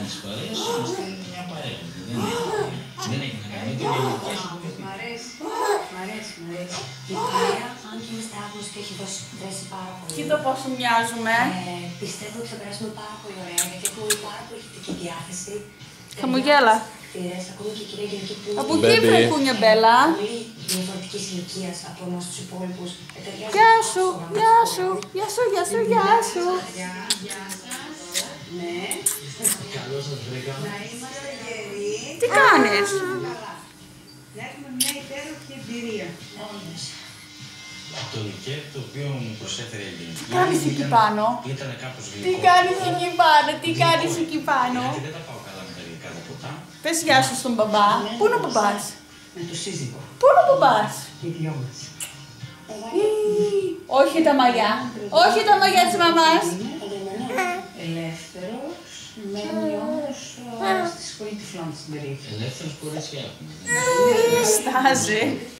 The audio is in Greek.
της παρέας, είμαστε μια παρέα. Δεν έχει να κάνει με την ελληνική αστυνομική. Μ' αρέσει. Η παρέα, αν και είμαστε άγνωστοι, έχει δέσει πάρα πολύ. Κοίτα πόσο μοιάζουμε. Πιστεύω ότι θα περάσουμε πάρα πολύ ωραία, γιατί έχουμε πάρα πολύ θετική διάθεση. Χαμογέλα. Ακόμη και η κυρία Γενική που Από εκεί βρέχουνια, Μπέλα. πολύ διαφορετική ηλικία από εμάς τους υπόλοιπους. Γεια σου, γεια σου, γεια σου, γεια σου, γεια σου. Ναι. Καλώς σας βρήκαμε. Να είμαστε γεροί. Τι κάνεις? Καλά. Να έχουμε μια υπέροχη εμπειρία. Όντως. Το λικέρ το οποίο μου προσέφερε η Ελληνική. Τι κάνεις εκεί πάνω? Ήταν κάπως γλυκό. Τι κάνεις εκεί πάνω, τι κάνεις εκεί πάνω? Γιατί δεν τα πάω καλά με τα γλυκά τα ποτά. Πες γεια σου στον μπαμπά. Πού είναι ο μπαμπάς? Με το σύζυγο. Πού είναι ο μπαμπάς? Οι δυο μας. Όχι τα μαλλιά. Όχι τα μαλλιά της μαμάς. Ελεύθερος, μένει όμως στη σχολή τυφλών στην περίοδο. Ελεύθερος κορίτσια έχουμε. Στάζει.